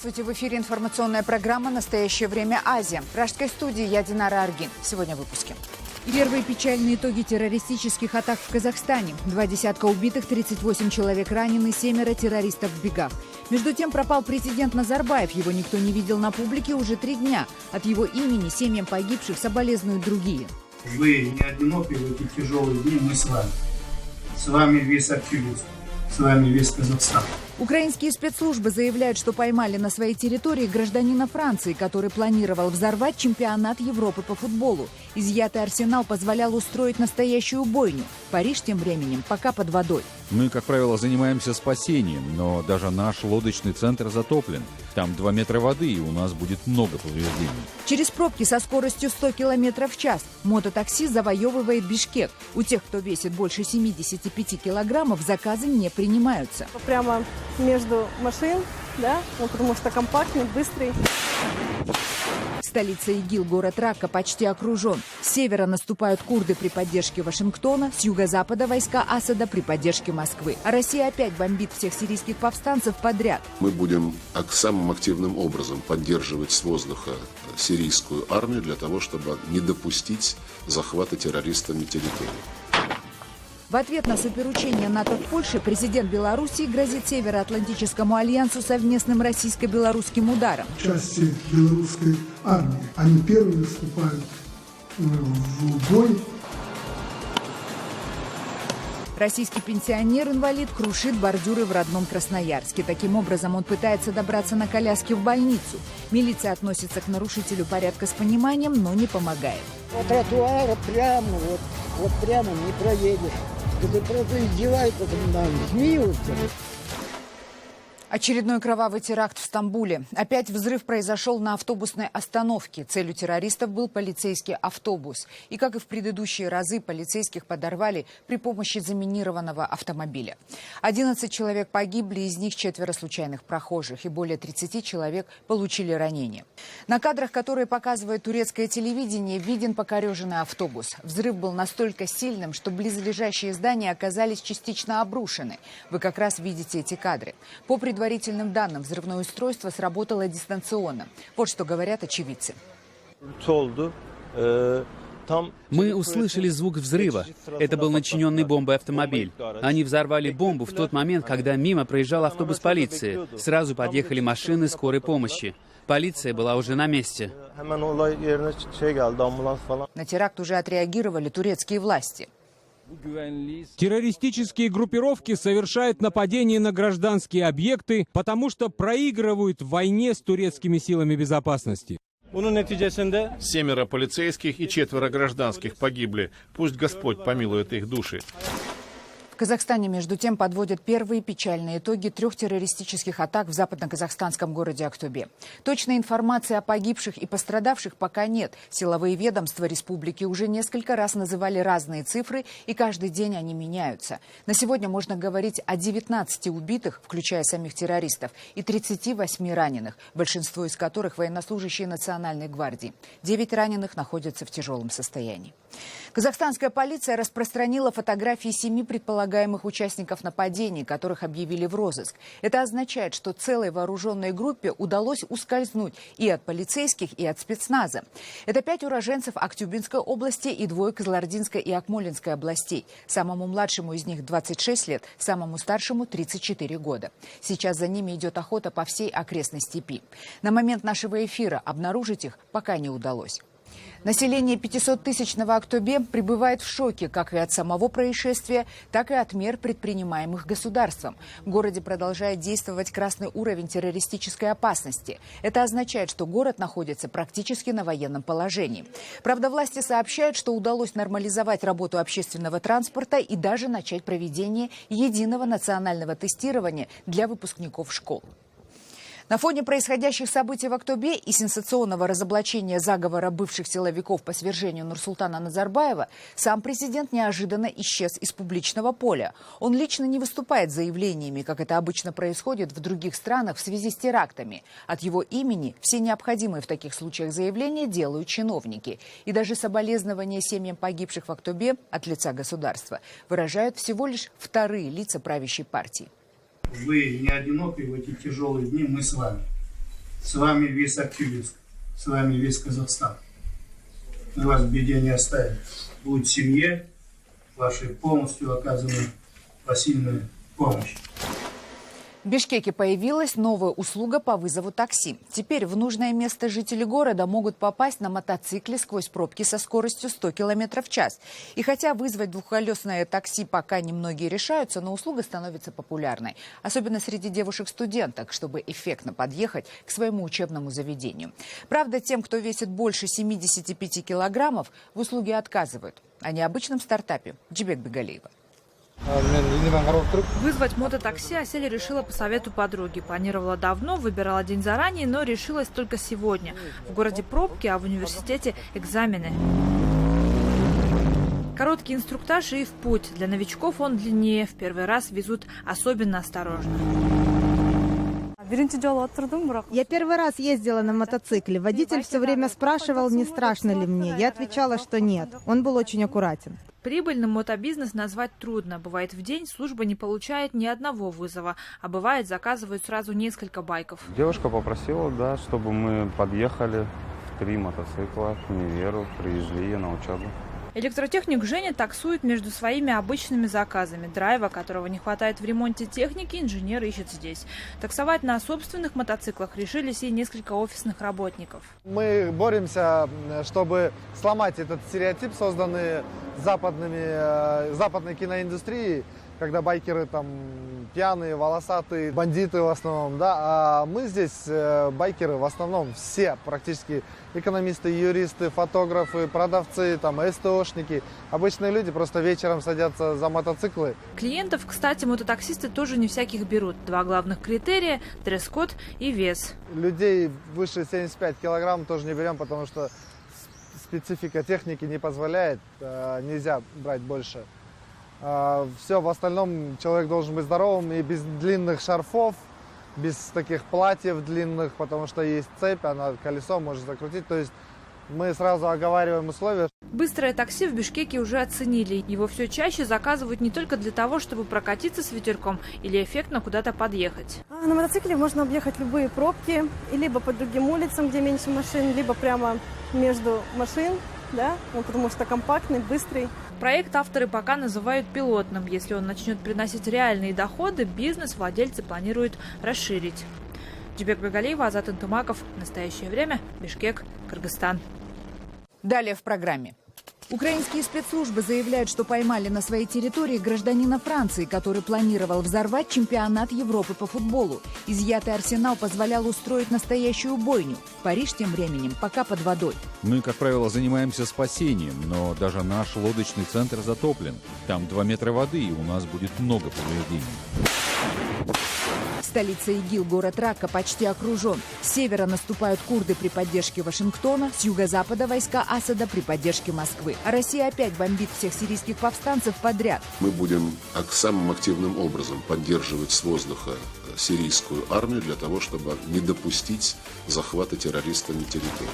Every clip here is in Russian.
Здравствуйте, в эфире информационная программа «Настоящее время. Азия». В пражской студии я Динара Аргин. Сегодня в выпуске. Первые печальные итоги террористических атак в Казахстане. 2 десятка убитых, 38 человек ранены, 7 террористов в бегах. Между тем пропал президент Назарбаев. Его никто не видел на публике уже 3 дня. От его имени семьям погибших соболезнуют другие. Вы не одиноки в эти тяжелые дни, мы с вами. С вами весь Актюбинск, с вами весь Казахстан. Украинские спецслужбы заявляют, что поймали на своей территории гражданина Франции, который планировал взорвать чемпионат Европы по футболу. Изъятый арсенал позволял устроить настоящую бойню. Париж тем временем пока под водой. Мы, как правило, занимаемся спасением, но даже наш лодочный центр затоплен. Там 2 метра воды, и у нас будет много повреждений. Через пробки со скоростью 100 км в час мототакси завоевывает Бишкек. У тех, кто весит больше 75 килограммов, заказы не принимаются. Прямо между машин, да, потому что компактный, быстрый. Столица ИГИЛ, город Рака, почти окружен. С севера наступают курды при поддержке Вашингтона, с юго-запада войска Асада при поддержке Москвы. А Россия опять бомбит всех сирийских повстанцев подряд. Мы будем самым активным образом поддерживать с воздуха сирийскую армию для того, чтобы не допустить захвата террористами территории. В ответ на суперучение НАТО в Польше президент Белоруссии грозит Североатлантическому альянсу совместным российско-белорусским ударом. Части белорусской армии, они первые вступают в бой. Российский пенсионер-инвалид крушит бордюры в родном Красноярске. Таким образом, он пытается добраться на коляске в больницу. Милиция относится к нарушителю порядка с пониманием, но не помогает. По тротуару прямо, вот прямо не проедешь. Это просто издеваются над нами, смеются. Очередной кровавый теракт в Стамбуле. Опять взрыв произошел на автобусной остановке. Целью террористов был полицейский автобус. И, как и в предыдущие разы, полицейских подорвали при помощи заминированного автомобиля. 11 человек погибли, из них 4 случайных прохожих. И более 30 человек получили ранения. На кадрах, которые показывает турецкое телевидение, виден покореженный автобус. Взрыв был настолько сильным, что близлежащие здания оказались частично обрушены. Вы как раз видите эти кадры. По предварительным данным, взрывное устройство сработало дистанционно. Вот что говорят очевидцы. Мы услышали звук взрыва. Это был начиненный бомбой автомобиль. Они взорвали бомбу в тот момент, когда мимо проезжал автобус полиции. Сразу подъехали машины скорой помощи. Полиция была уже на месте. На теракт уже отреагировали турецкие власти. Террористические группировки совершают нападения на гражданские объекты, потому что проигрывают в войне с турецкими силами безопасности. 7 полицейских и 4 гражданских погибли. Пусть Господь помилует их души. В Казахстане, между тем, подводят первые печальные итоги 3 террористических атак в западно-казахстанском городе Актобе. Точной информации о погибших и пострадавших пока нет. Силовые ведомства республики уже несколько раз называли разные цифры, и каждый день они меняются. На сегодня можно говорить о 19 убитых, включая самих террористов, и 38 раненых, большинство из которых военнослужащие Национальной гвардии. 9 раненых находятся в тяжелом состоянии. Казахстанская полиция распространила фотографии 7 предполагаемых участников нападений, которых объявили в розыск. Это означает, что целой вооруженной группе удалось ускользнуть и от полицейских, и от спецназа. Это 5 уроженцев Актюбинской области и 2 Кызылординской и Акмолинской областей. Самому младшему из них 26 лет, самому старшему 34 года. Сейчас за ними идет охота по всей окрестной степи. На момент нашего эфира обнаружить их пока не удалось. Население 500-тысячного Актобе пребывает в шоке как и от самого происшествия, так и от мер, предпринимаемых государством. В городе продолжает действовать красный уровень террористической опасности. Это означает, что город находится практически на военном положении. Правда, власти сообщают, что удалось нормализовать работу общественного транспорта и даже начать проведение единого национального тестирования для выпускников школ. На фоне происходящих событий в Актобе и сенсационного разоблачения заговора бывших силовиков по свержению Нурсултана Назарбаева, сам президент неожиданно исчез из публичного поля. Он лично не выступает с заявлениями, как это обычно происходит в других странах в связи с терактами. От его имени все необходимые в таких случаях заявления делают чиновники. И даже соболезнования семьям погибших в Актобе от лица государства выражают всего лишь вторые лица правящей партии. Вы не одиноки в эти тяжелые дни, мы с вами. С вами весь Актюбинск, с вами весь Казахстан. Мы вас в беде не оставим. Будет семье вашей полностью оказана посильная помощь. В Бишкеке появилась новая услуга по вызову такси. Теперь в нужное место жители города могут попасть на мотоцикле сквозь пробки со скоростью 100 км в час. И хотя вызвать двухколесное такси пока немногие решаются, но услуга становится популярной. Особенно среди девушек-студенток, чтобы эффектно подъехать к своему учебному заведению. Правда, тем, кто весит больше 75 килограммов, в услуге отказывают. О необычном стартапе. Джибек Бегалиева. Вызвать мототакси Асель решила по совету подруги. Планировала давно, выбирала день заранее, но решилась только сегодня. В городе пробки, а в университете экзамены. Короткий инструктаж и в путь. Для новичков он длиннее. В первый раз везут особенно осторожно. Я первый раз ездила на мотоцикле. Водитель все время спрашивал, не страшно ли мне. Я отвечала, что нет. Он был очень аккуратен. Прибыльным мотобизнес назвать трудно. Бывает, в день служба не получает ни одного вызова, а бывает, заказывают сразу несколько байков. Девушка попросила, да, чтобы мы подъехали в 3 мотоцикла к универу, привезли ее на учебу. Электротехник Женя таксует между своими обычными заказами. Драйва, которого не хватает в ремонте техники, инженер ищет здесь. Таксовать на собственных мотоциклах решились и несколько офисных работников. Мы боремся, чтобы сломать этот стереотип, созданный западной киноиндустрией, когда байкеры там пьяные, волосатые, бандиты в основном, да, а мы здесь байкеры в основном все практически экономисты, юристы, фотографы, продавцы, там СТОшники, обычные люди просто вечером садятся за мотоциклы. Клиентов, кстати, мототаксисты тоже не всяких берут. 2 главных критерия – дресс-код и вес. Людей выше 75 килограмм тоже не берем, потому что специфика техники не позволяет, нельзя брать больше. Все, в остальном человек должен быть здоровым и без длинных шарфов, без таких платьев длинных, потому что есть цепь, она колесо может закрутить. То есть мы сразу оговариваем условия. Быстрое такси в Бишкеке уже оценили. Его все чаще заказывают не только для того, чтобы прокатиться с ветерком или эффектно куда-то подъехать. На мотоцикле можно объехать любые пробки, и либо по другим улицам, где меньше машин, либо прямо между машин, да, потому что компактный, быстрый. Проект авторы пока называют пилотным. Если он начнет приносить реальные доходы, бизнес владельцы планируют расширить. Джибек Бегалиева, Азат Интумаков. Настоящее время. Бишкек, Кыргызстан. Далее в программе. Украинские спецслужбы заявляют, что поймали на своей территории гражданина Франции, который планировал взорвать чемпионат Европы по футболу. Изъятый арсенал позволял устроить настоящую бойню. Париж тем временем пока под водой. Мы, как правило, занимаемся спасением, но даже наш лодочный центр затоплен. Там 2 метра воды, и у нас будет много повреждений. Столица ИГИЛ, город Рака, почти окружен. С севера наступают курды при поддержке Вашингтона, с юго-запада войска Асада при поддержке Москвы. А Россия опять бомбит всех сирийских повстанцев подряд. Мы будем самым активным образом поддерживать с воздуха сирийскую армию для того, чтобы не допустить захвата террористами территории.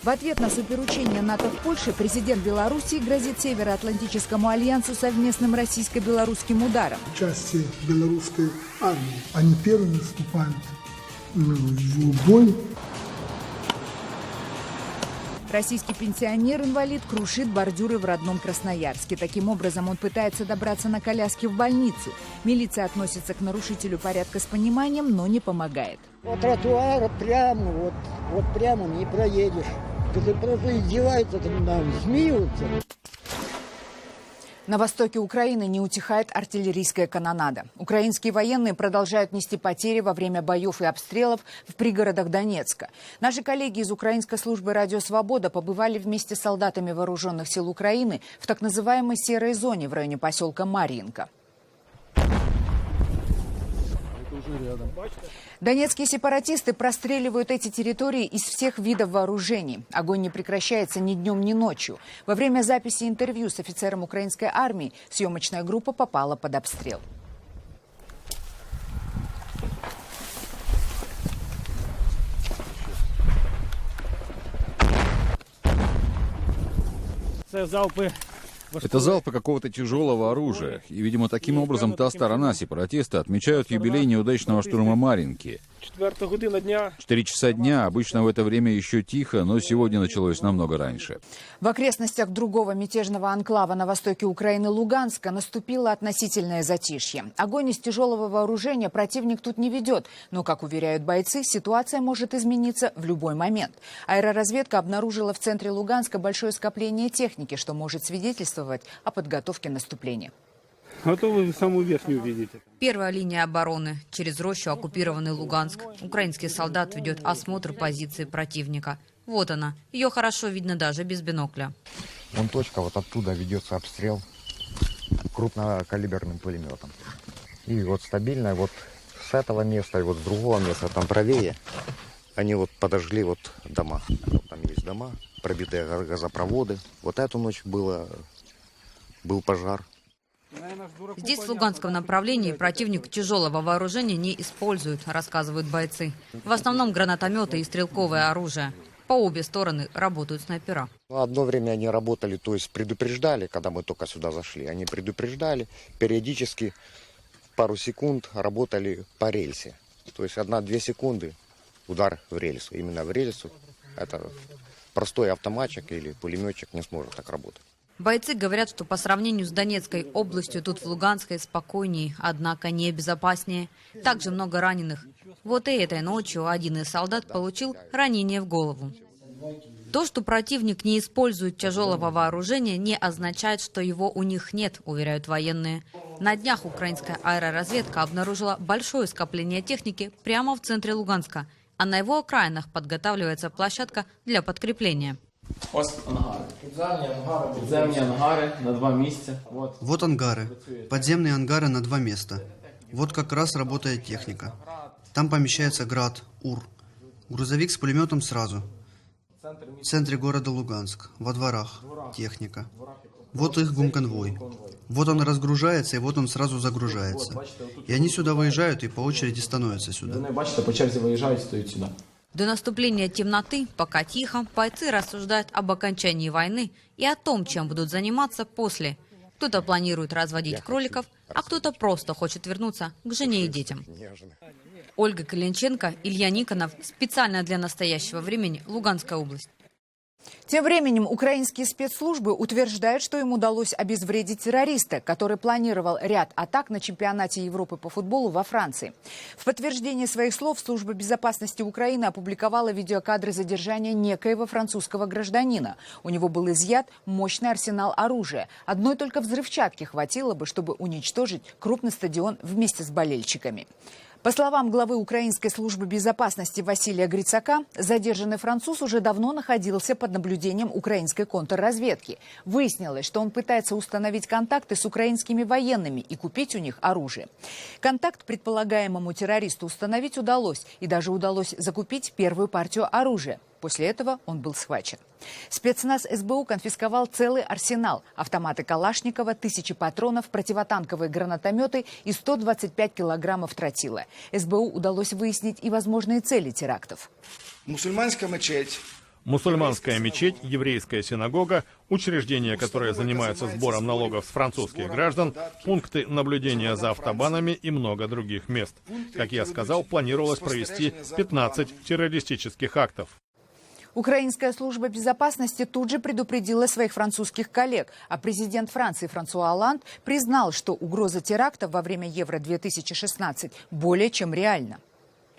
В ответ на суперучение НАТО в Польше президент Белоруссии грозит Североатлантическому альянсу совместным российско-белорусским ударом. Части белорусской армии, они первыми вступают в бой. Российский пенсионер-инвалид крушит бордюры в родном Красноярске. Таким образом, он пытается добраться на коляске в больницу. Милиция относится к нарушителю порядка с пониманием, но не помогает. По тротуару прямо, вот прямо не проедешь. Ты просто издеваются над нами, смеются. На востоке Украины не утихает артиллерийская канонада. Украинские военные продолжают нести потери во время боев и обстрелов в пригородах Донецка. Наши коллеги из украинской службы «Радио Свобода» побывали вместе с солдатами вооруженных сил Украины в так называемой серой зоне в районе поселка Марьинка. Донецкие сепаратисты простреливают эти территории из всех видов вооружений. Огонь не прекращается ни днем, ни ночью. Во время записи интервью с офицером украинской армии съемочная группа попала под обстрел. Это залпы какого-то тяжелого оружия. И, видимо, таким образом та сторона, сепаратисты, отмечают юбилей неудачного штурма Марьинки. 4 часа дня, обычно в это время еще тихо, но сегодня началось намного раньше. В окрестностях другого мятежного анклава на востоке Украины Луганска наступило относительное затишье. Огонь из тяжелого вооружения противник тут не ведет, но, как уверяют бойцы, ситуация может измениться в любой момент. Аэроразведка обнаружила в центре Луганска большое скопление техники, что может свидетельствовать о подготовке наступления. А то вы самую верхнюю увидите. Первая линия обороны. Через рощу оккупированный Луганск. Украинский солдат ведет осмотр позиции противника. Вот она. Ее хорошо видно даже без бинокля. Вон точка, вот оттуда ведется обстрел крупнокалиберным пулеметом. И вот стабильно вот с этого места и вот с другого места, там правее, они вот подожгли вот дома. Вот там есть дома, пробитые газопроводы. Вот эту ночь был пожар. Здесь, в Луганском направлении, противник тяжелого вооружения не использует, рассказывают бойцы. В основном гранатометы и стрелковое оружие. По обе стороны работают снайпера. Одно время они работали, то есть предупреждали, когда мы только сюда зашли. Они предупреждали, периодически пару секунд работали по рельсе. То есть 1-2 секунды удар в рельсу. Именно в рельсу. Это простой автоматчик или пулеметчик не сможет так работать. Бойцы говорят, что по сравнению с Донецкой областью тут в Луганской спокойнее, однако не безопаснее. Также много раненых. Вот и этой ночью один из солдат получил ранение в голову. То, что противник не использует тяжелого вооружения, не означает, что его у них нет, уверяют военные. На днях украинская аэроразведка обнаружила большое скопление техники прямо в центре Луганска, а на его окраинах подготавливается площадка для подкрепления. Вот ангары. Подземные ангары на 2 места. Вот как раз работает техника. Там помещается град, УР. Грузовик с пулеметом сразу. В центре города Луганск, во дворах, техника. Вот их гумконвой. Вот он разгружается, и вот он сразу загружается. И они сюда выезжают и по очереди становятся сюда. До наступления темноты, пока тихо, бойцы рассуждают об окончании войны и о том, чем будут заниматься после. Кто-то планирует разводить кроликов, а кто-то просто хочет вернуться к жене и детям. Ольга Калинченко, Илья Никонов. Специально для настоящего времени. Луганская область. Тем временем украинские спецслужбы утверждают, что им удалось обезвредить террориста, который планировал ряд атак на чемпионате Европы по футболу во Франции. В подтверждение своих слов Служба безопасности Украины опубликовала видеокадры задержания некоего французского гражданина. У него был изъят мощный арсенал оружия. Одной только взрывчатки хватило бы, чтобы уничтожить крупный стадион вместе с болельщиками. По словам главы Украинской службы безопасности Василия Грицака, задержанный француз уже давно находился под наблюдением украинской контрразведки. Выяснилось, что он пытается установить контакты с украинскими военными и купить у них оружие. Контакт предполагаемому террористу установить удалось, и даже удалось закупить первую партию оружия. После этого он был схвачен. Спецназ СБУ конфисковал целый арсенал: автоматы Калашникова, 1000 патронов, противотанковые гранатометы и 125 килограммов тротила. СБУ удалось выяснить и возможные цели терактов. Мусульманская мечеть, еврейская синагога, учреждения, которые занимаются сбором налогов с французских граждан, пункты наблюдения за автобанами и много других мест. Как я сказал, планировалось провести 15 террористических актов. Украинская служба безопасности тут же предупредила своих французских коллег, а президент Франции Франсуа Олланд признал, что угроза теракта во время Евро-2016 более чем реальна.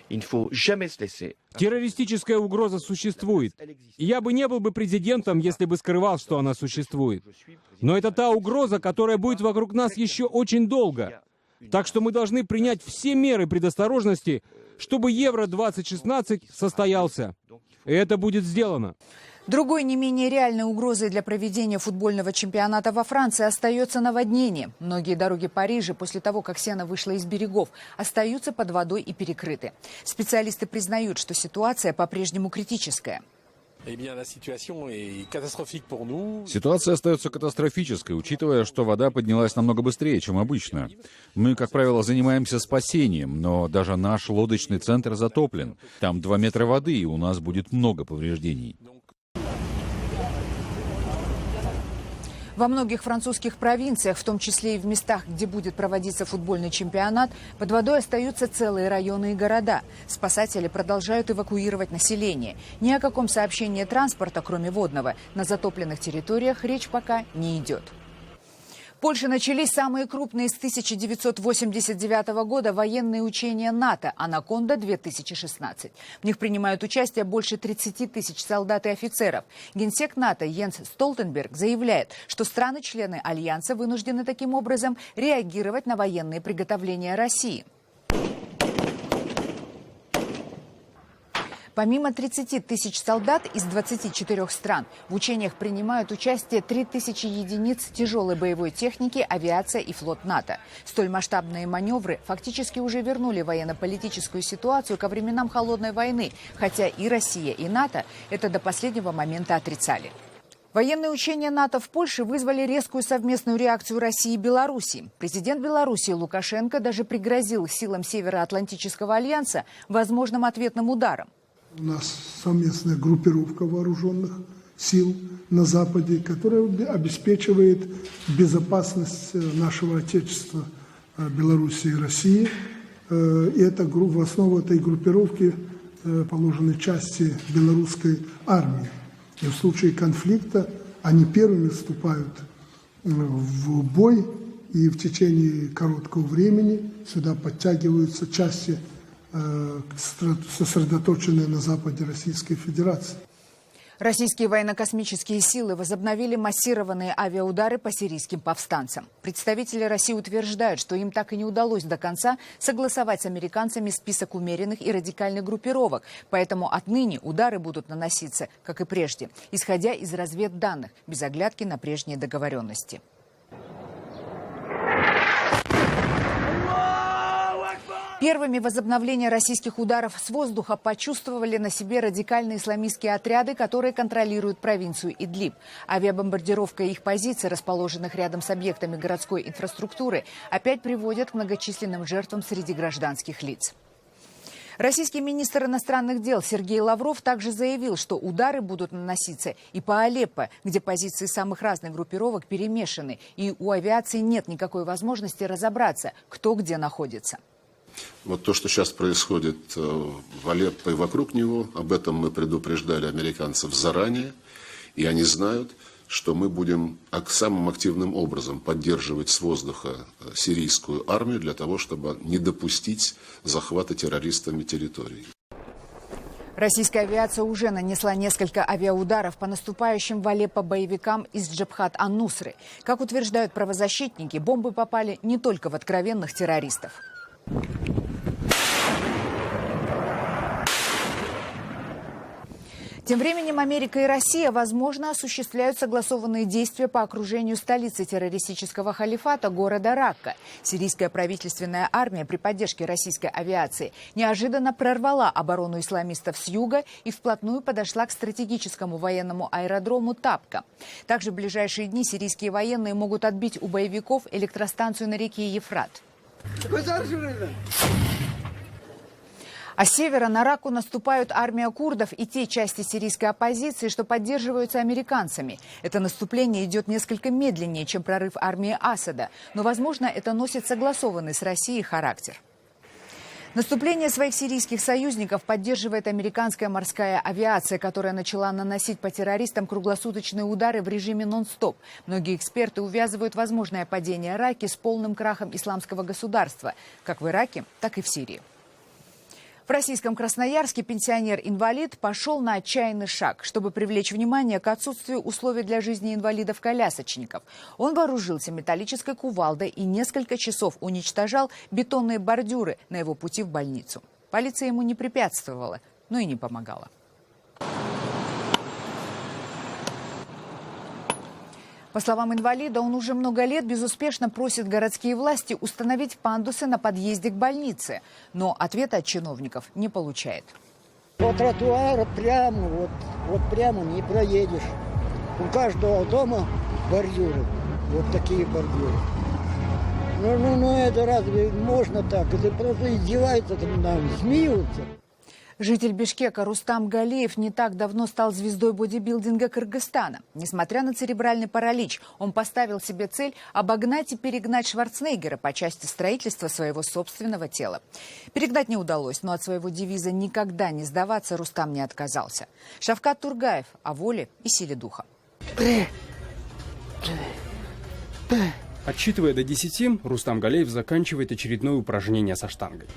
Террористическая угроза существует. И я бы не был бы президентом, если бы скрывал, что она существует. Но это та угроза, которая будет вокруг нас еще очень долго. Так что мы должны принять все меры предосторожности, чтобы Евро-2016 состоялся. И это будет сделано. Другой не менее реальной угрозой для проведения футбольного чемпионата во Франции остается наводнение. Многие дороги Парижа после того, как Сена вышла из берегов, остаются под водой и перекрыты. Специалисты признают, что ситуация по-прежнему критическая. Ситуация остается катастрофической, учитывая, что вода поднялась намного быстрее, чем обычно. Мы, как правило, занимаемся спасением, но даже наш лодочный центр затоплен. Там 2 метра воды, и у нас будет много повреждений. Во многих французских провинциях, в том числе и в местах, где будет проводиться футбольный чемпионат, под водой остаются целые районы и города. Спасатели продолжают эвакуировать население. Ни о каком сообщении транспорта, кроме водного, на затопленных территориях речь пока не идет. В Польше начались самые крупные с 1989 года военные учения НАТО «Анаконда-2016». В них принимают участие больше 30 тысяч солдат и офицеров. Генсек НАТО Йенс Столтенберг заявляет, что страны-члены Альянса вынуждены таким образом реагировать на военные приготовления России. Помимо 30 тысяч солдат из 24 стран, в учениях принимают участие 3000 единиц тяжелой боевой техники, авиация и флот НАТО. Столь масштабные маневры фактически уже вернули военно-политическую ситуацию ко временам Холодной войны, хотя и Россия, и НАТО это до последнего момента отрицали. Военные учения НАТО в Польше вызвали резкую совместную реакцию России и Беларуси. Президент Беларуси Лукашенко даже пригрозил силам Североатлантического альянса возможным ответным ударом. У нас совместная группировка вооруженных сил на Западе, которая обеспечивает безопасность нашего Отечества, Беларуси и России. И это, в основу этой группировки положены части белорусской армии. И в случае конфликта они первыми вступают в бой, и в течение короткого времени сюда подтягиваются части, сосредоточенные на западе Российской Федерации. Российские военно-космические силы возобновили массированные авиаудары по сирийским повстанцам. Представители России утверждают, что им так и не удалось до конца согласовать с американцами список умеренных и радикальных группировок. Поэтому отныне удары будут наноситься, как и прежде, исходя из разведданных, без оглядки на прежние договоренности. Первыми возобновление российских ударов с воздуха почувствовали на себе радикальные исламистские отряды, которые контролируют провинцию Идлиб. Авиабомбардировка их позиций, расположенных рядом с объектами городской инфраструктуры, опять приводит к многочисленным жертвам среди гражданских лиц. Российский министр иностранных дел Сергей Лавров также заявил, что удары будут наноситься и по Алеппо, где позиции самых разных группировок перемешаны, и у авиации нет никакой возможности разобраться, кто где находится. Вот то, что сейчас происходит в Алеппо и вокруг него, об этом мы предупреждали американцев заранее, и они знают, что мы будем самым активным образом поддерживать с воздуха сирийскую армию для того, чтобы не допустить захвата террористами территорий. Российская авиация уже нанесла несколько авиаударов по наступающим в Алеппо боевикам из Джабхат ан-Нусры. Как утверждают правозащитники, бомбы попали не только в откровенных террористов. Тем временем Америка и Россия, возможно, осуществляют согласованные действия по окружению столицы террористического халифата города Ракка. Сирийская правительственная армия при поддержке российской авиации неожиданно прорвала оборону исламистов с юга и вплотную подошла к стратегическому военному аэродрому Табка. Также в ближайшие дни сирийские военные могут отбить у боевиков электростанцию на реке Ефрат. А с севера на Ракку наступают армия курдов и те части сирийской оппозиции, что поддерживаются американцами. Это наступление идет несколько медленнее, чем прорыв армии Асада, но, возможно, это носит согласованный с Россией характер. Наступление своих сирийских союзников поддерживает американская морская авиация, которая начала наносить по террористам круглосуточные удары в режиме нон-стоп. Многие эксперты увязывают возможное падение Ракки с полным крахом исламского государства, как в Ираке, так и в Сирии. В российском Красноярске пенсионер-инвалид пошел на отчаянный шаг, чтобы привлечь внимание к отсутствию условий для жизни инвалидов-колясочников. Он вооружился металлической кувалдой и несколько часов уничтожал бетонные бордюры на его пути в больницу. Полиция ему не препятствовала, но и не помогала. По словам инвалида, он уже много лет безуспешно просит городские власти установить пандусы на подъезде к больнице. Но ответа от чиновников не получает. По тротуару прямо, вот прямо не проедешь. У каждого дома бордюры, вот такие бордюры. Ну это разве можно так? Это просто издеваются над нами, смеются. Житель Бишкека Рустам Галеев не так давно стал звездой бодибилдинга Кыргызстана. Несмотря на церебральный паралич, он поставил себе цель обогнать и перегнать Шварценеггера по части строительства своего собственного тела. Перегнать не удалось, но от своего девиза «никогда не сдаваться» Рустам не отказался. Шавкат Тургаев о воле и силе духа. Отсчитывая до 10, Рустам Галеев заканчивает очередное упражнение со штангой.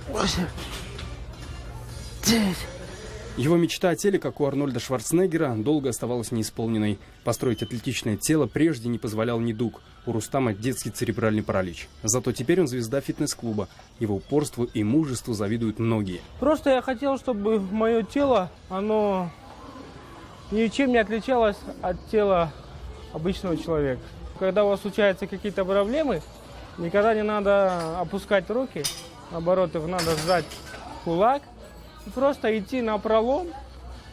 Его мечта о теле, как у Арнольда Шварценеггера, долго оставалась неисполненной. Построить атлетичное тело прежде не позволял недуг. У Рустама детский церебральный паралич. Зато теперь он звезда фитнес-клуба. Его упорству и мужеству завидуют многие. Просто я хотел, чтобы мое тело, оно ничем не отличалось от тела обычного человека. Когда у вас случаются какие-то проблемы, никогда не надо опускать руки. Наоборот, их надо сжать в кулак. Просто идти напролом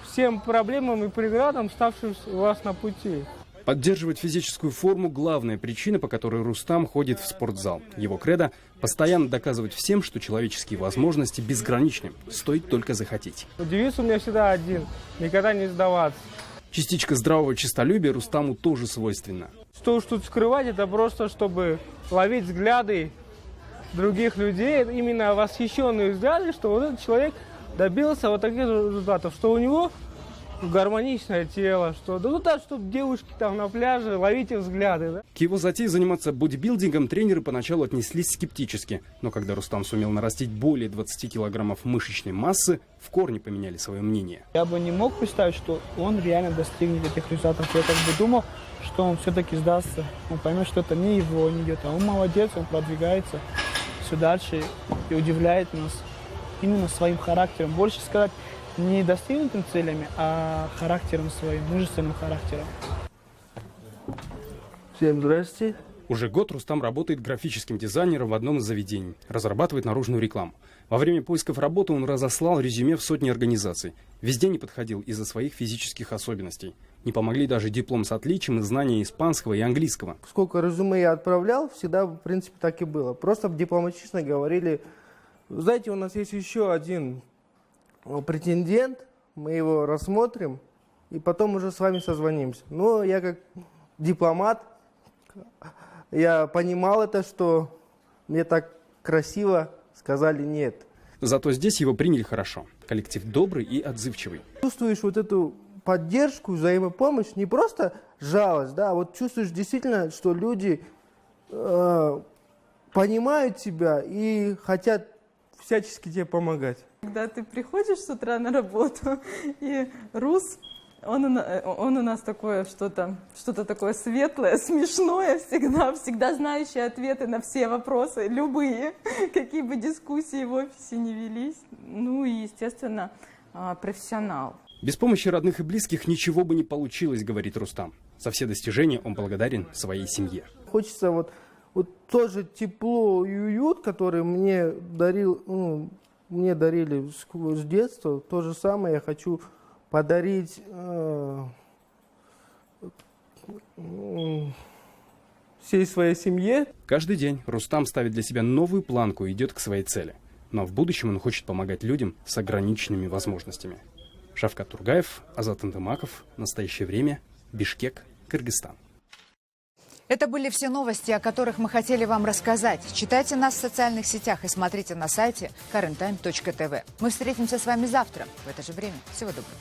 всем проблемам и преградам, ставшим у вас на пути. Поддерживать физическую форму – главная причина, по которой Рустам ходит в спортзал. Его кредо – постоянно доказывать всем, что человеческие возможности безграничны. Стоит только захотеть. Девиз у меня всегда один – никогда не сдаваться. Частичка здравого честолюбия Рустаму тоже свойственна. Что уж тут скрывать, это просто, чтобы ловить взгляды других людей, именно восхищенные взгляды, что вот этот человек добился вот таких результатов, что у него гармоничное тело, что чтобы девушки там на пляже, ловите взгляды. Да? К его затее заниматься бодибилдингом тренеры поначалу отнеслись скептически, но когда Рустам сумел нарастить более 20 килограммов мышечной массы, в корне поменяли свое мнение. Я бы не мог представить, что он реально достигнет этих результатов. Я как бы думал, что он все-таки сдастся, он поймет, что это не его, не идет, а он молодец, он продвигается все дальше и удивляет нас именно своим характером. Больше сказать, не достигнутыми целями, а характером своим, мужественным характером. Всем здрасте. Уже год Рустам работает графическим дизайнером в одном из заведений, разрабатывает наружную рекламу. Во время поисков работы он разослал резюме в сотни организаций. Везде не подходил из-за своих физических особенностей. Не помогли даже диплом с отличием и знания испанского и английского. Сколько резюме я отправлял, всегда, в принципе, так и было. Просто дипломатично говорили: знаете, у нас есть еще один претендент, мы его рассмотрим, и потом уже с вами созвонимся. Но я как дипломат, я понимал это, что мне так красиво сказали нет. Зато здесь его приняли хорошо. Коллектив добрый и отзывчивый. Чувствуешь вот эту поддержку, взаимопомощь, не просто жалость, да, вот чувствуешь действительно, что люди понимают тебя и хотят всячески тебе помогать. Когда ты приходишь с утра на работу, и Рус, он у нас такое что-то такое светлое, смешное всегда знающее ответы на все вопросы, любые, какие бы дискуссии в офисе не велись. Ну и, естественно, профессионал. Без помощи родных и близких ничего бы не получилось, говорит Рустам. За все достижения он благодарен своей семье. Хочется вот тоже тепло и уют, который мне дарили с детства, то же самое я хочу подарить всей своей семье. Каждый день Рустам ставит для себя новую планку и идет к своей цели. Но в будущем он хочет помогать людям с ограниченными возможностями. Шавкат Тургаев, Азат Антымаков. Настоящее время. Бишкек, Кыргызстан. Это были все новости, о которых мы хотели вам рассказать. Читайте нас в социальных сетях и смотрите на сайте karenTime.tv. Мы встретимся с вами завтра в это же время. Всего доброго.